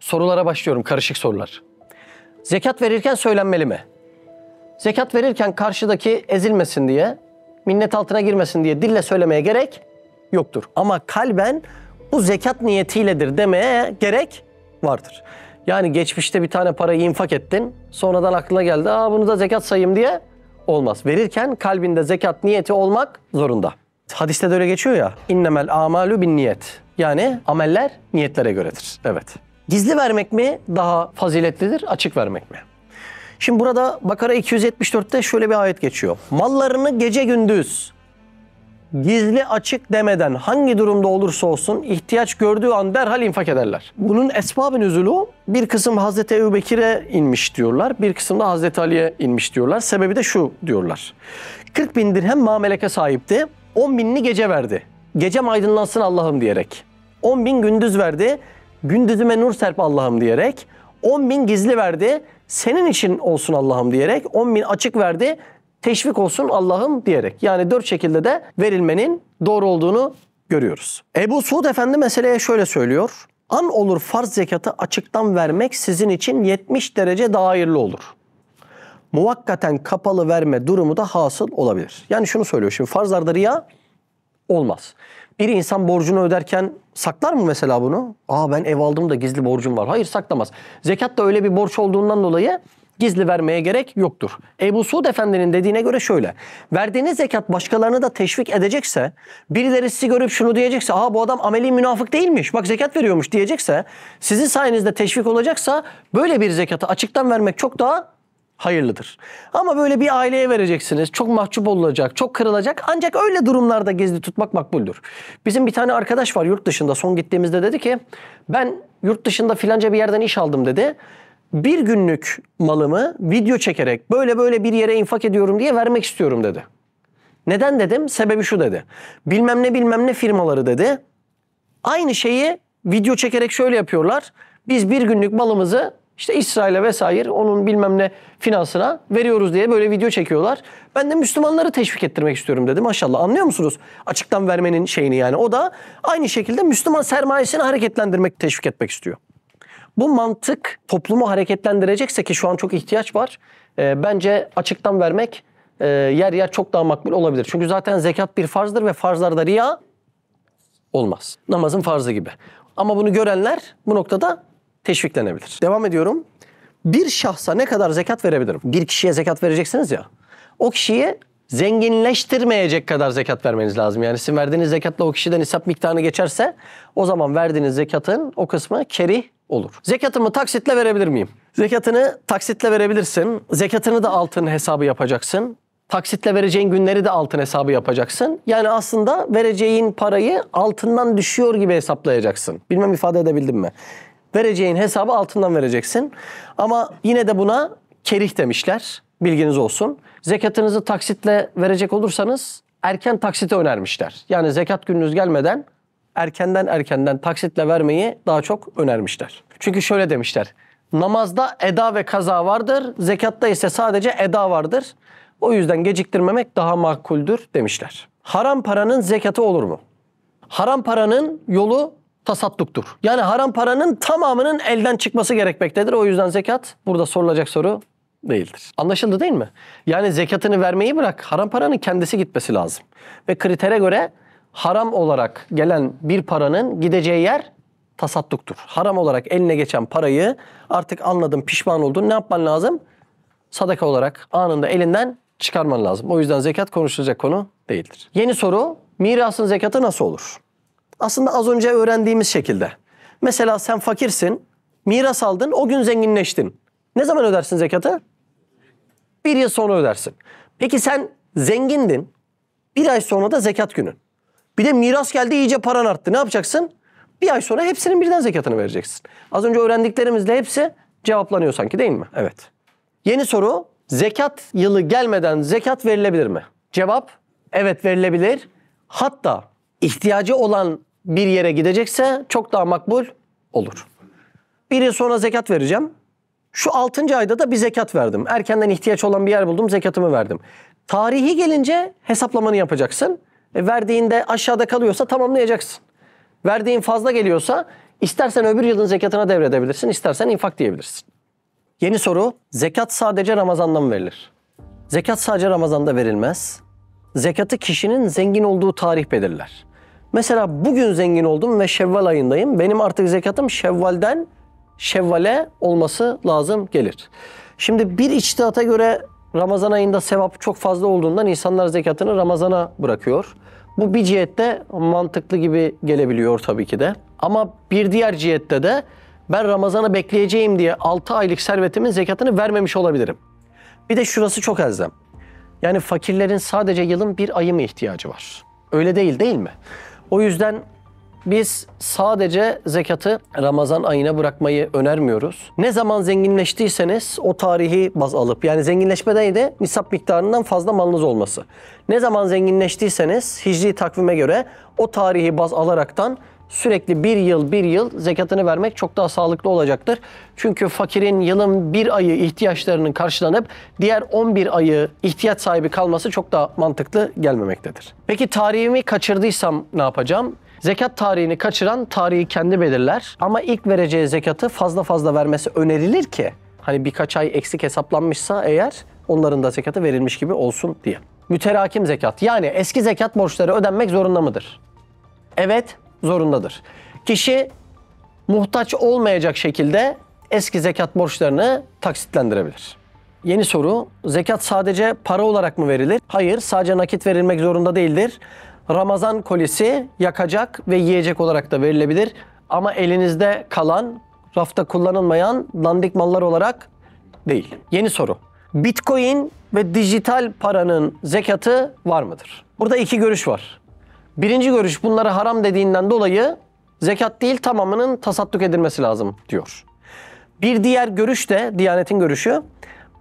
Sorulara başlıyorum, karışık sorular. Zekat verirken söylenmeli mi? Zekat verirken karşıdaki ezilmesin diye, minnet altına girmesin diye dille söylemeye gerek yoktur. Ama kalben bu zekat niyetiyledir demeye gerek vardır. Yani geçmişte bir tane parayı infak ettin, sonradan aklına geldi, bunu da zekat sayayım diye olmaz. Verirken kalbinde zekat niyeti olmak zorunda. Hadiste de öyle geçiyor ya, innemel amalu bin niyet. Yani ameller niyetlere göredir. Evet. Gizli vermek mi daha faziletlidir, açık vermek mi? Şimdi burada Bakara 274'te şöyle bir ayet geçiyor. Mallarını gece gündüz gizli açık demeden hangi durumda olursa olsun ihtiyaç gördüğü an derhal infak ederler. Bunun esbab-ı nüzulu bir kısım Hazreti Ebubekir'e inmiş diyorlar. Bir kısım da Hazreti Ali'ye inmiş diyorlar. Sebebi de şu diyorlar. 40 bin dirhem mameleke sahipti. 10 binini gece verdi. Gecem aydınlansın Allah'ım diyerek. 10 bin gündüz verdi. Gündüzüme nur serp Allah'ım diyerek. 10 bin gizli verdi. Senin için olsun Allah'ım diyerek. 10 bin açık verdi. Teşvik olsun Allah'ım diyerek. Yani 4 şekilde de verilmenin doğru olduğunu görüyoruz. Ebu Suud Efendi meseleye şöyle söylüyor. An olur farz zekatı açıktan vermek sizin için 70 derece daha hayırlı olur. Muvakkaten kapalı verme durumu da hasıl olabilir. Yani şunu söylüyor şimdi, farzlarda riya olmaz. Bir insan borcunu öderken saklar mı mesela bunu? Ben ev aldım da gizli borcum var. Hayır, saklamaz. Zekat da öyle bir borç olduğundan dolayı gizli vermeye gerek yoktur. Ebu Suud Efendi'nin dediğine göre şöyle. Verdiğiniz zekat başkalarını da teşvik edecekse, birileri sizi görüp şunu diyecekse, bu adam ameli münafık değilmiş, bak zekat veriyormuş diyecekse, sizin sayenizde teşvik olacaksa böyle bir zekatı açıktan vermek çok daha hayırlıdır. Ama böyle bir aileye vereceksiniz, çok mahcup olacak, çok kırılacak, ancak öyle durumlarda gizli tutmak makbuldür. Bizim bir tane arkadaş var yurt dışında, son gittiğimizde dedi ki, ben yurt dışında filanca bir yerden iş aldım dedi. Bir günlük malımı video çekerek böyle bir yere infak ediyorum diye vermek istiyorum dedi. Neden dedim? Sebebi şu dedi. Bilmem ne firmaları dedi. Aynı şeyi video çekerek şöyle yapıyorlar. Biz bir günlük malımızı işte İsrail'e vesaire onun bilmem ne finansına veriyoruz diye böyle video çekiyorlar. Ben de Müslümanları teşvik ettirmek istiyorum dedi. Maşallah, anlıyor musunuz? Açıktan vermenin şeyini yani. O da aynı şekilde Müslüman sermayesini hareketlendirmek, teşvik etmek istiyor. Bu mantık toplumu hareketlendirecekse, ki şu an çok ihtiyaç var, bence açıktan vermek yer yer çok daha makbul olabilir. Çünkü zaten zekat bir farzdır ve farzlarda riya olmaz. Namazın farzı gibi. Ama bunu görenler bu noktada teşviklenebilir. Devam ediyorum. Bir şahsa ne kadar zekat verebilirim? Bir kişiye zekat vereceksiniz ya, o kişiyi zenginleştirmeyecek kadar zekat vermeniz lazım. Yani sizin verdiğiniz zekatla o kişiden nisap miktarını geçerse, o zaman verdiğiniz zekatın o kısmı kerih olur. Zekatımı taksitle verebilir miyim? Zekatını taksitle verebilirsin. Zekatını da altın hesabı yapacaksın. Taksitle vereceğin günleri de altın hesabı yapacaksın. Yani aslında vereceğin parayı altından düşüyor gibi hesaplayacaksın. Bilmem ifade edebildim mi? Vereceğin hesabı altından vereceksin. Ama yine de buna kerih demişler. Bilginiz olsun. Zekatınızı taksitle verecek olursanız erken taksite önermişler. Yani zekat gününüz gelmeden erkenden taksitle vermeyi daha çok önermişler. Çünkü şöyle demişler. Namazda eda ve kaza vardır. Zekatta ise sadece eda vardır. O yüzden geciktirmemek daha makuldür demişler. Haram paranın zekatı olur mu? Haram paranın yolu tasadduktur. Yani haram paranın tamamının elden çıkması gerekmektedir. O yüzden zekat burada sorulacak soru değildir. Anlaşıldı değil mi? Yani zekatını vermeyi bırak, haram paranın kendisi gitmesi lazım. Ve kritere göre haram olarak gelen bir paranın gideceği yer tasadduktur. Haram olarak eline geçen parayı artık anladın, pişman oldun, ne yapman lazım? Sadaka olarak anında elinden çıkarman lazım. O yüzden zekat konuşulacak konu değildir. Yeni soru, mirasın zekatı nasıl olur? Aslında az önce öğrendiğimiz şekilde. Mesela sen fakirsin, miras aldın, o gün zenginleştin. Ne zaman ödersin zekatı? 1 yıl sonra ödersin. Peki sen zengindin, 1 ay sonra da zekat günün. Bir de miras geldi, iyice paran arttı. Ne yapacaksın? 1 ay sonra hepsinin birden zekatını vereceksin. Az önce öğrendiklerimizle hepsi cevaplanıyor sanki, değil mi? Evet. Yeni soru, zekat yılı gelmeden zekat verilebilir mi? Cevap, evet verilebilir. Hatta ihtiyacı olan bir yere gidecekse çok daha makbul olur. 1 yıl sonra zekat vereceğim. Şu 6. ayda da bir zekat verdim. Erkenden ihtiyaç olan bir yer buldum, zekatımı verdim. Tarihi gelince hesaplamanı yapacaksın. Verdiğinde aşağıda kalıyorsa tamamlayacaksın. Verdiğin fazla geliyorsa İstersen öbür yılın zekatına devredebilirsin, istersen infak diyebilirsin. Yeni soru, zekat sadece Ramazan'da mı verilir? Zekat sadece Ramazan'da verilmez. Zekatı kişinin zengin olduğu tarih belirler. Mesela bugün zengin oldum ve Şevval ayındayım. Benim artık zekatım Şevval'den Şevval'e olması lazım gelir. Şimdi bir içtihata göre Ramazan ayında sevap çok fazla olduğundan insanlar zekatını Ramazan'a bırakıyor. Bu bir cihette mantıklı gibi gelebiliyor tabii ki de. Ama bir diğer cihette de ben Ramazan'ı bekleyeceğim diye 6 aylık servetimin zekatını vermemiş olabilirim. Bir de şurası çok elzem. Yani fakirlerin sadece yılın bir ayı mı ihtiyacı var? Öyle değil mi? O yüzden biz sadece zekatı Ramazan ayına bırakmayı önermiyoruz. Ne zaman zenginleştiyseniz o tarihi baz alıp, yani zenginleşme neydi? Nisap miktarından fazla malınız olması. Ne zaman zenginleştiyseniz hicri takvime göre o tarihi baz alaraktan sürekli bir yıl zekatını vermek çok daha sağlıklı olacaktır. Çünkü fakirin yılın bir ayı ihtiyaçlarının karşılanıp diğer 11 ayı ihtiyaç sahibi kalması çok daha mantıklı gelmemektedir. Peki tarihimi kaçırdıysam ne yapacağım? Zekat tarihini kaçıran tarihi kendi belirler ama ilk vereceği zekatı fazla vermesi önerilir ki hani birkaç ay eksik hesaplanmışsa eğer onların da zekatı verilmiş gibi olsun diye. Müterakim zekat, yani eski zekat borçları ödenmek zorunda mıdır? Evet, zorundadır. Kişi muhtaç olmayacak şekilde eski zekat borçlarını taksitlendirebilir. Yeni soru, zekat sadece para olarak mı verilir? Hayır, sadece nakit verilmek zorunda değildir. Ramazan kolisi yakacak ve yiyecek olarak da verilebilir. Ama elinizde kalan, rafta kullanılmayan dandik mallar olarak değil. Yeni soru, Bitcoin ve dijital paranın zekatı var mıdır? Burada iki görüş var. Birinci görüş bunlara haram dediğinden dolayı zekat değil tamamının tasadduk edilmesi lazım diyor. Bir diğer görüş de Diyanet'in görüşü,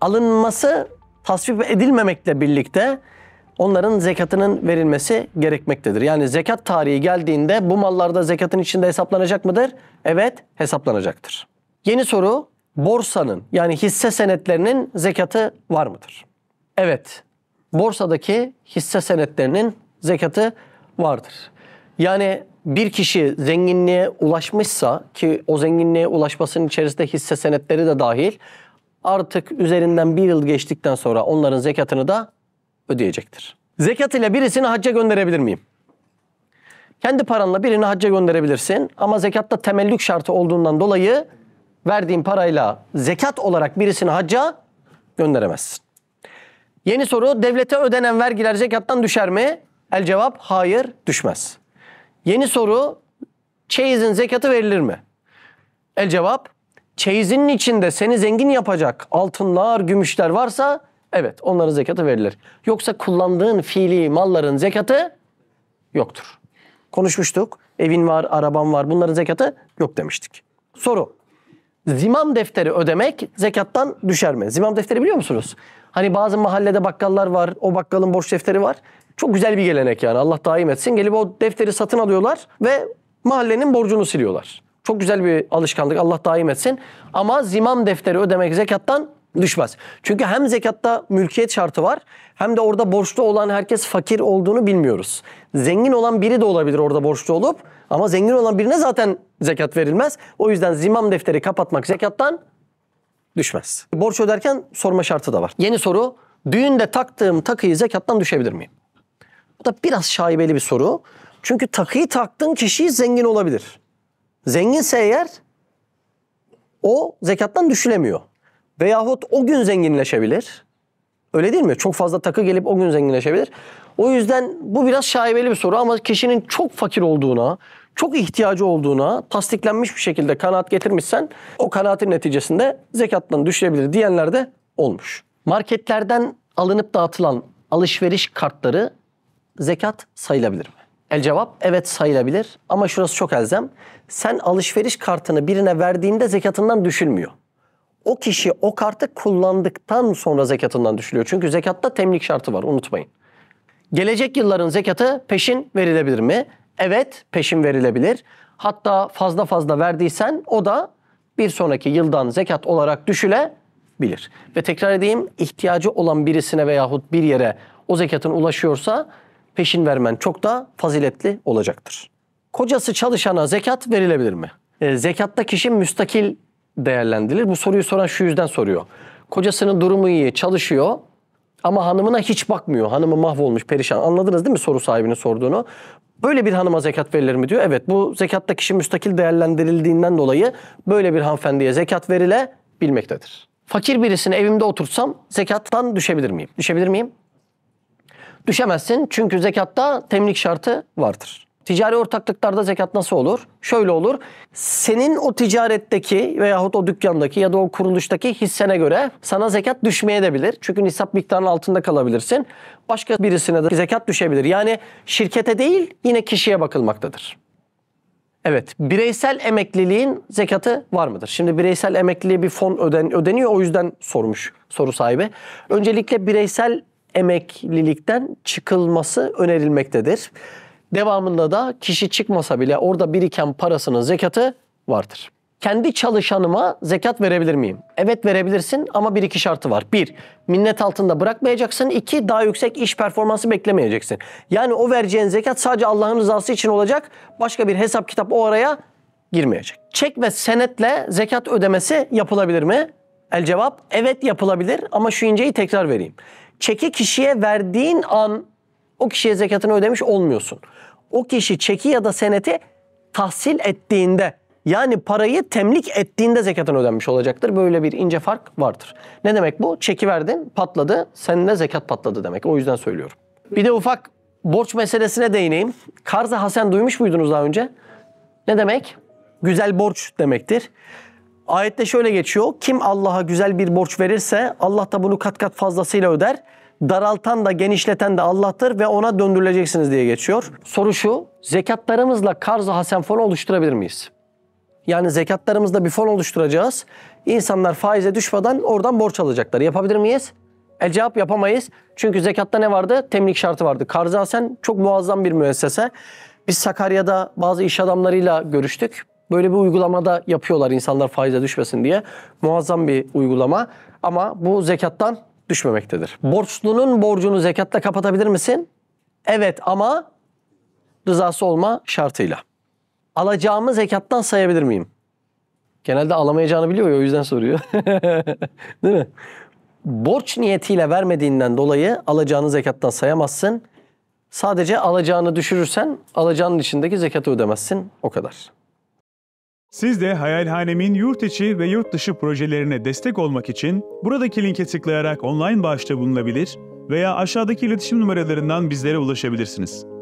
alınması tasvip edilmemekle birlikte onların zekatının verilmesi gerekmektedir. Yani zekat tarihi geldiğinde bu mallarda zekatın içinde hesaplanacak mıdır? Evet, hesaplanacaktır. Yeni soru, borsanın yani hisse senetlerinin zekatı var mıdır? Evet, borsadaki hisse senetlerinin zekatı vardır. Yani bir kişi zenginliğe ulaşmışsa, ki o zenginliğe ulaşmasının içerisinde hisse senetleri de dahil, artık üzerinden bir yıl geçtikten sonra onların zekatını da ödeyecektir. Zekat ile birisini hacca gönderebilir miyim? Kendi paranla birini hacca gönderebilirsin ama zekatta temellük şartı olduğundan dolayı verdiğin parayla zekat olarak birisini hacca gönderemezsin. Yeni soru, devlete ödenen vergiler zekattan düşer mi? El cevap, hayır, düşmez. Yeni soru, çeyizin zekatı verilir mi? El cevap, çeyizinin içinde seni zengin yapacak altınlar, gümüşler varsa evet, onların zekatı verilir. Yoksa kullandığın fiili malların zekatı yoktur. Konuşmuştuk. Evin var, araban var. Bunların zekatı yok demiştik. Soru, zimam defteri ödemek zekattan düşer mi? Zimam defteri biliyor musunuz? Hani bazı mahallede bakkallar var. O bakkalın borç defteri var. Çok güzel bir gelenek yani. Allah daim etsin. Gelip o defteri satın alıyorlar ve mahallenin borcunu siliyorlar. Çok güzel bir alışkanlık. Allah daim etsin. Ama zimam defteri ödemek zekattan düşmez. Çünkü hem zekatta mülkiyet şartı var hem de orada borçlu olan herkes fakir olduğunu bilmiyoruz. Zengin olan biri de olabilir orada borçlu olup ama zengin olan birine zaten zekat verilmez. O yüzden zimam defteri kapatmak zekattan düşmez. Borç öderken sorma şartı da var. Yeni soru, düğünde taktığım takıyı zekattan düşebilir miyim? Bu da biraz şaibeli bir soru. Çünkü takıyı taktığın kişi zengin olabilir. Zenginse eğer o zekattan düşülemiyor. Veyahut o gün zenginleşebilir. Öyle değil mi? Çok fazla takı gelip o gün zenginleşebilir. O yüzden bu biraz şaibeli bir soru ama kişinin çok fakir olduğuna, çok ihtiyacı olduğuna tasdiklenmiş bir şekilde kanaat getirmişsen o kanaatin neticesinde zekattan düşülebilir diyenler de olmuş. Marketlerden alınıp dağıtılan alışveriş kartları zekat sayılabilir mi? El cevap, evet sayılabilir ama şurası çok elzem. Sen alışveriş kartını birine verdiğinde zekatından düşülmüyor. O kişi o kartı kullandıktan sonra zekatından düşülüyor. Çünkü zekatta temlik şartı var, unutmayın. Gelecek yılların zekatı peşin verilebilir mi? Evet, peşin verilebilir. Hatta fazla verdiysen o da bir sonraki yıldan zekat olarak düşülebilir. Ve tekrar edeyim, ihtiyacı olan birisine veyahut bir yere o zekatın ulaşıyorsa peşin vermen çok daha faziletli olacaktır. Kocası çalışana zekat verilebilir mi? Zekatta kişi müstakil değerlendirilir. Bu soruyu soran şu yüzden soruyor. Kocasının durumu iyi, çalışıyor ama hanımına hiç bakmıyor. Hanımı mahvolmuş, perişan. Anladınız değil mi soru sahibinin sorduğunu? Böyle bir hanıma zekat verilir mi diyor. Evet, bu zekatta kişi müstakil değerlendirildiğinden dolayı böyle bir hanımefendiye zekat verilebilmektedir. Fakir birisini evimde oturtsam zekattan düşebilir miyim? Düşebilir miyim? Düşemezsin çünkü zekatta temlik şartı vardır. Ticari ortaklıklarda zekat nasıl olur? Şöyle olur. Senin o ticaretteki veyahut o dükkandaki ya da o kuruluştaki hissene göre sana zekat düşmeyebilir. Çünkü nisap miktarının altında kalabilirsin. Başka birisine de zekat düşebilir. Yani şirkete değil yine kişiye bakılmaktadır. Evet, bireysel emekliliğin zekatı var mıdır? Şimdi bireysel emekliliğe bir fon ödeniyor, o yüzden sormuş soru sahibi. Öncelikle bireysel emeklilikten çıkılması önerilmektedir. Devamında da kişi çıkmasa bile orada biriken parasının zekatı vardır. Kendi çalışanıma zekat verebilir miyim? Evet, verebilirsin ama bir iki şartı var. 1. Minnet altında bırakmayacaksın. 2. Daha yüksek iş performansı beklemeyeceksin. Yani o vereceğin zekat sadece Allah'ın rızası için olacak. Başka bir hesap kitap o araya girmeyecek. Çek ve senetle zekat ödemesi yapılabilir mi? El cevap evet, yapılabilir ama şu inceyi tekrar vereyim. Çeki kişiye verdiğin an o kişiye zekatını ödemiş olmuyorsun. O kişi çeki ya da seneti tahsil ettiğinde, yani parayı temlik ettiğinde zekatın ödenmiş olacaktır. Böyle bir ince fark vardır. Ne demek bu? Çeki verdin, patladı, seninle zekat patladı demek. O yüzden söylüyorum. Bir de ufak borç meselesine değineyim. Karz-ı hasen duymuş muydunuz daha önce? Ne demek? Güzel borç demektir. Ayette şöyle geçiyor. Kim Allah'a güzel bir borç verirse Allah da bunu kat kat fazlasıyla öder. Daraltan da genişleten de Allah'tır ve ona döndürüleceksiniz diye geçiyor. Soru şu, zekatlarımızla karz-ı hasen fonu oluşturabilir miyiz? Yani zekatlarımızda bir fon oluşturacağız. İnsanlar faize düşmeden oradan borç alacaklar. Yapabilir miyiz? El cevap yapamayız. Çünkü zekatta ne vardı? Temlik şartı vardı. Karz-ı hasen çok muazzam bir müessese. Biz Sakarya'da bazı iş adamlarıyla görüştük. Böyle bir uygulamada yapıyorlar insanlar faize düşmesin diye. Muazzam bir uygulama ama bu zekattan düşmemektedir. Borçlunun borcunu zekatla kapatabilir misin? Evet ama rızası olma şartıyla. Alacağımı zekattan sayabilir miyim? Genelde alamayacağını biliyor ya, o yüzden soruyor. Değil mi? Borç niyetiyle vermediğinden dolayı alacağını zekattan sayamazsın. Sadece alacağını düşürürsen alacağının içindeki zekatı ödemezsin. O kadar. Siz de Hayalhanem'in yurt içi ve yurt dışı projelerine destek olmak için buradaki linke tıklayarak online bağışta bulunabilir veya aşağıdaki iletişim numaralarından bizlere ulaşabilirsiniz.